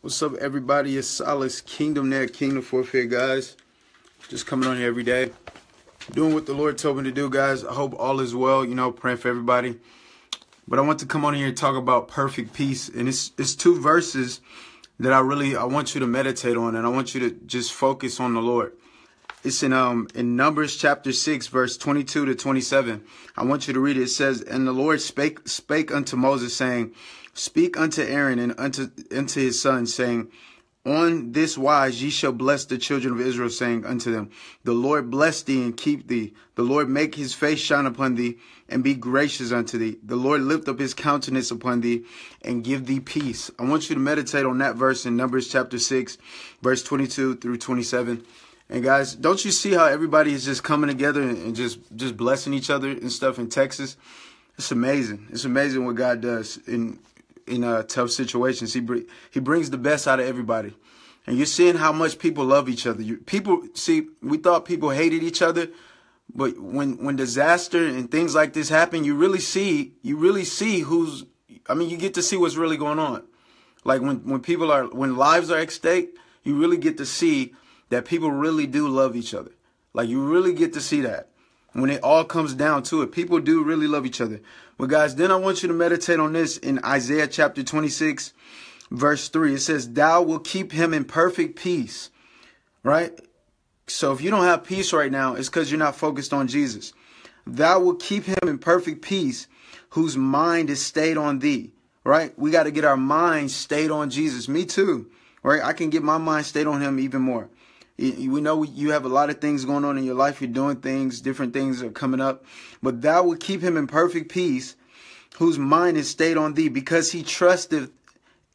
What's up, everybody? It's Silas Kingdomnaire, Kingdom Forfeit, guys. Just coming on here every day, doing what the Lord told me to do, guys. I hope all is well, praying for everybody. But I want to come on here and talk about perfect peace. And it's two verses that I want you to meditate on, and I want you to just focus on the Lord. It's in Numbers chapter 6, verse 22 to 27. I want you to read it. It says, "And the Lord spake unto Moses, saying, Speak unto Aaron and unto his sons, saying, On this wise ye shall bless the children of Israel, saying unto them, The Lord bless thee and keep thee. The Lord make his face shine upon thee and be gracious unto thee. The Lord lift up his countenance upon thee and give thee peace." I want you to meditate on that verse in Numbers chapter 6, verse 22 through 27. And guys, don't you see how everybody is just coming together and just blessing each other and stuff in Texas? It's amazing. It's amazing what God does in tough situations. He brings the best out of everybody. And you're seeing how much people love each other. We thought people hated each other, but when disaster and things like this happen, you really see you get to see what's really going on. Like when lives are at stake, you really get to see that people really do love each other. Like, you really get to see that. When it all comes down to it, people do really love each other. But guys, then I want you to meditate on this in Isaiah chapter 26, verse 3. It says, "Thou will keep him in perfect peace." Right? So if you don't have peace right now, it's because you're not focused on Jesus. "Thou will keep him in perfect peace, whose mind is stayed on thee." Right? We got to get our mind stayed on Jesus. Me too. Right? I can get my mind stayed on him even more. We know you have a lot of things going on in your life. You're doing things, different things are coming up. But thou will keep him in perfect peace, whose mind is stayed on thee, because he trusteth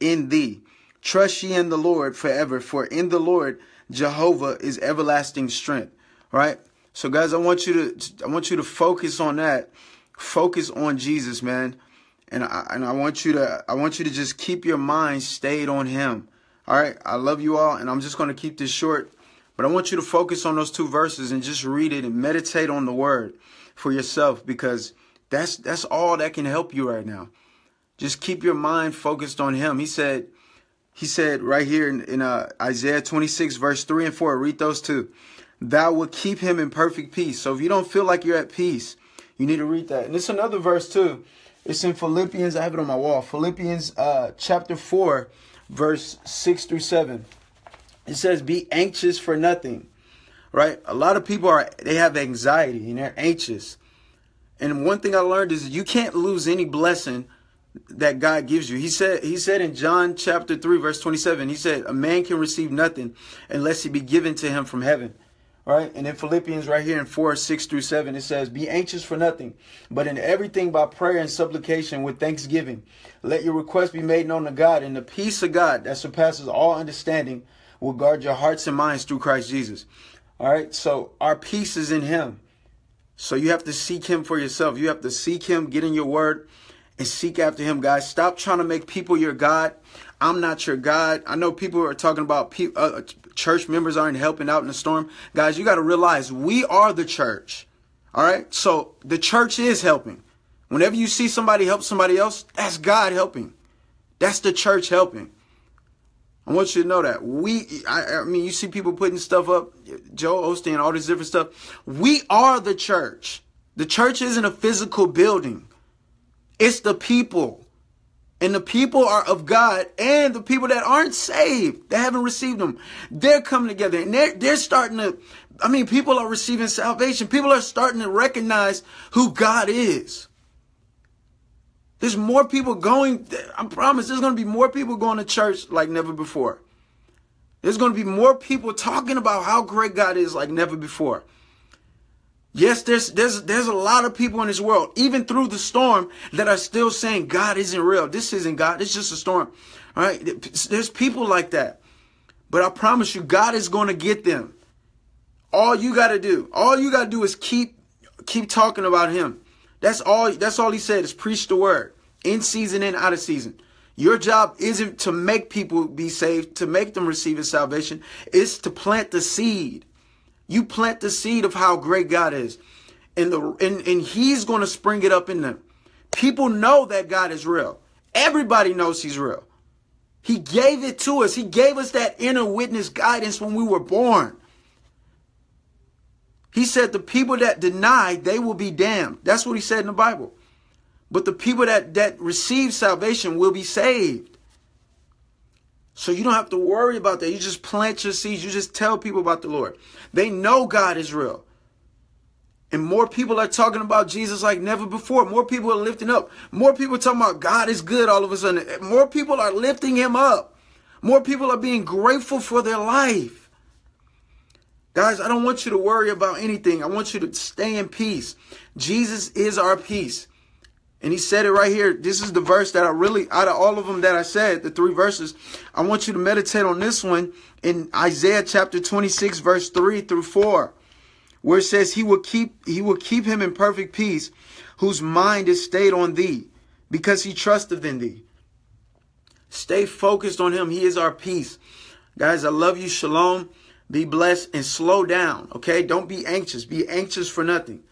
in thee. Trust ye in the Lord forever, for in the Lord Jehovah is everlasting strength. Right? So guys, I want you to focus on that. Focus on Jesus, man. And I want you to just keep your mind stayed on him. All right? I love you all, and I'm just going to keep this short. But I want you to focus on those two verses and just read it and meditate on the word for yourself, because that's all that can help you right now. Just keep your mind focused on him. He said right here in Isaiah 26, verse 3 and 4, read those two. "Thou will keep him in perfect peace." So if you don't feel like you're at peace, you need to read that. And it's another verse too. It's in Philippians. I have it on my wall. Philippians chapter 4, verse 6 through 7. It says, "Be anxious for nothing." Right? A lot of people they have anxiety and they're anxious. And one thing I learned is you can't lose any blessing that God gives you. He said in John chapter 3, verse 27, he said, "A man can receive nothing unless it be given to him from heaven." Right? And in Philippians right here in 4, 6 through 7, it says, "Be anxious for nothing, but in everything by prayer and supplication with thanksgiving, let your requests be made known to God, and the peace of God that surpasses all understanding will guard your hearts and minds through Christ Jesus." All right. So our peace is in him. So you have to seek him for yourself. You have to seek him, get in your word, and seek after him, guys. Stop trying to make people your God. I'm not your God. I know people are talking about church members aren't helping out in the storm. Guys, you got to realize we are the church. All right. So the church is helping. Whenever you see somebody help somebody else, that's God helping. That's the church helping. I want you to know that. You see people putting stuff up, Joel Osteen, all this different stuff. We are the church. The church isn't a physical building. It's the people. And the people are of God, and the people that aren't saved, that haven't received them, they're coming together and they're starting to, people are receiving salvation. People are starting to recognize who God is. There's more people going. I promise there's going to be more people going to church like never before. There's going to be more people talking about how great God is like never before. Yes, there's a lot of people in this world, even through the storm, that are still saying God isn't real. This isn't God. It's just a storm. All right. There's people like that. But I promise you, God is going to get them. All you got to do is keep talking about him. That's all he said is preach the word in season and out of season. Your job isn't to make people be saved, to make them receive his salvation. It's to plant the seed. You plant the seed of how great God is. And he's going to spring it up in them. People know that God is real. Everybody knows he's real. He gave it to us. He gave us that inner witness guidance when we were born. He said the people that deny, they will be damned. That's what he said in the Bible. But the people that receive salvation will be saved. So you don't have to worry about that. You just plant your seeds. You just tell people about the Lord. They know God is real. And more people are talking about Jesus like never before. More people are lifting up. More people are talking about God is good all of a sudden. More people are lifting him up. More people are being grateful for their life. Guys, I don't want you to worry about anything. I want you to stay in peace. Jesus is our peace. And he said it right here. This is the verse that I really, out of all of them that I said, the 3 verses, I want you to meditate on this one in Isaiah chapter 26, verse 3 through 4. Where it says he will keep him in perfect peace, whose mind is stayed on thee, because he trusteth in thee. Stay focused on him. He is our peace. Guys, I love you. Shalom. Be blessed and slow down. Okay? Don't be anxious. Be anxious for nothing.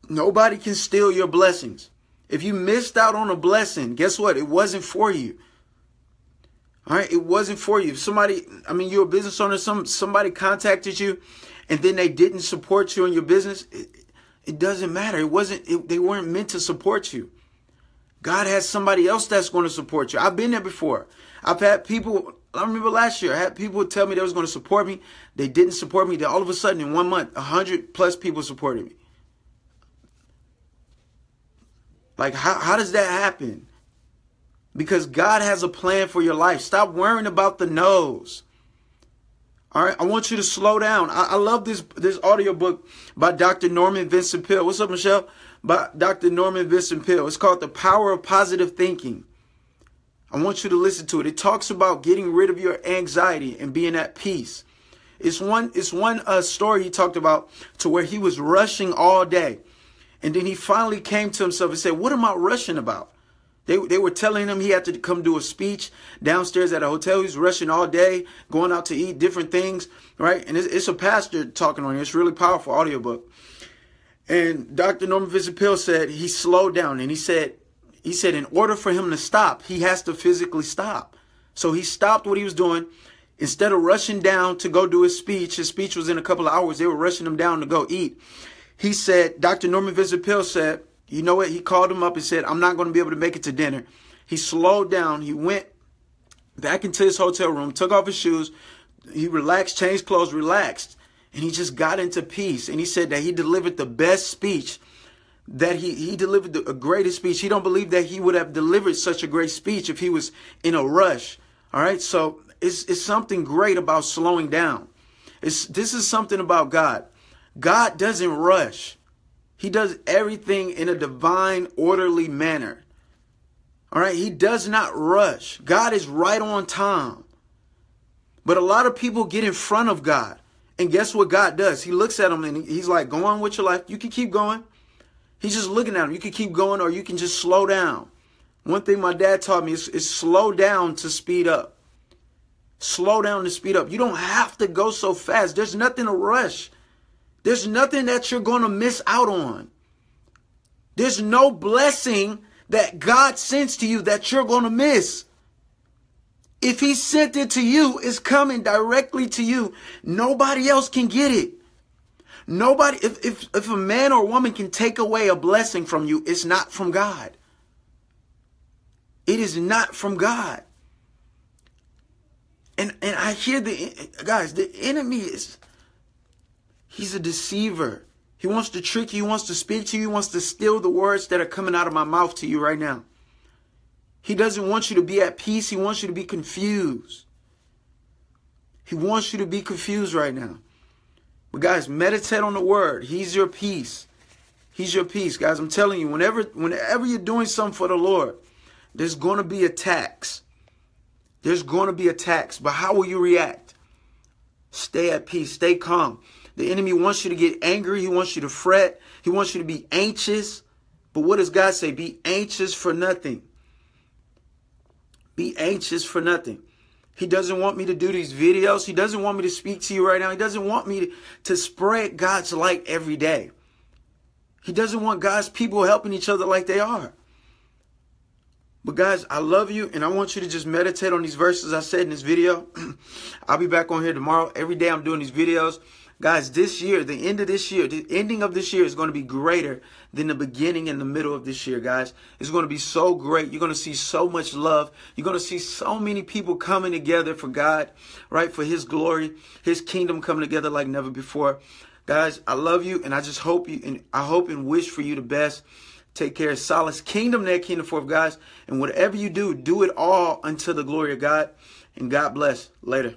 Nobody can steal your blessings. If you missed out on a blessing, guess what? It wasn't for you. All right? It wasn't for you. If somebody, you're a business owner, somebody contacted you, and then they didn't support you in your business, it doesn't matter. They weren't meant to support you. God has somebody else that's going to support you. I've been there before. I've had people, I remember last year, I had people tell me they was going to support me. They didn't support me. Then all of a sudden in 1 month, 100+ people supported me. Like, how does that happen? Because God has a plan for your life. Stop worrying about the no's. All right, I want you to slow down. I love this audiobook by Dr. Norman Vincent Peale. What's up, Michelle? By Dr. Norman Vincent Peale. It's called The Power of Positive Thinking. I want you to listen to it. It talks about getting rid of your anxiety and being at peace. It's one story he talked about to where he was rushing all day. And then he finally came to himself and said, what am I rushing about? They were telling him he had to come do a speech downstairs at a hotel. He's rushing all day, going out to eat different things, right? And it's a pastor talking on here. It's a really powerful audiobook. And Dr. Norman Vincent Peale said he slowed down. And he said in order for him to stop, he has to physically stop. So he stopped what he was doing. Instead of rushing down to go do his speech was in a couple of hours. They were rushing him down to go eat. He said, Dr. Norman Vincent Peale said, you know what? He called him up and said, I'm not going to be able to make it to dinner. He slowed down. He went back into his hotel room, took off his shoes. He relaxed, changed clothes, relaxed. And he just got into peace. And he said that he delivered the best speech, that he delivered a greatest speech. He don't believe that he would have delivered such a great speech if he was in a rush. All right. So it's something great about slowing down. This is something about God. God doesn't rush. He does everything in a divine, orderly manner. All right. He does not rush. God is right on time. But a lot of people get in front of God. And guess what God does? He looks at them and he's like, go on with your life. You can keep going. He's just looking at them. You can keep going or you can just slow down. One thing my dad taught me is slow down to speed up. Slow down to speed up. You don't have to go so fast. There's nothing to rush. There's nothing that you're going to miss out on. There's no blessing that God sends to you that you're going to miss. If he sent it to you, it's coming directly to you. Nobody else can get it. Nobody, if a man or woman can take away a blessing from you, it's not from God. It is not from God. And I hear the enemy he's a deceiver. He wants to trick you. He wants to speak to you. He wants to steal the words that are coming out of my mouth to you right now. He doesn't want you to be at peace. He wants you to be confused. He wants you to be confused right now. But guys, meditate on the word. He's your peace. He's your peace. Guys, I'm telling you, whenever you're doing something for the Lord, there's going to be attacks. There's going to be attacks. But how will you react? Stay at peace. Stay calm. The enemy wants you to get angry. He wants you to fret. He wants you to be anxious. But what does God say? Be anxious for nothing. Be anxious for nothing. He doesn't want me to do these videos. He doesn't want me to speak to you right now. He doesn't want me to spread God's light every day. He doesn't want God's people helping each other like they are. But guys, I love you, and I want you to just meditate on these verses I said in this video. I'll be back on here tomorrow. Every day I'm doing these videos. Guys, this year, the end of this year, the ending of this year is going to be greater than the beginning and the middle of this year, guys. It's going to be so great. You're going to see so much love. You're going to see so many people coming together for God, right? For his glory, his kingdom coming together like never before. Guys, I love you, and I just hope you, and I hope and wish for you the best. Take care. Silas Kingdomnaire, Kingdom Forth, guys. And whatever you do, do it all unto the glory of God. And God bless. Later.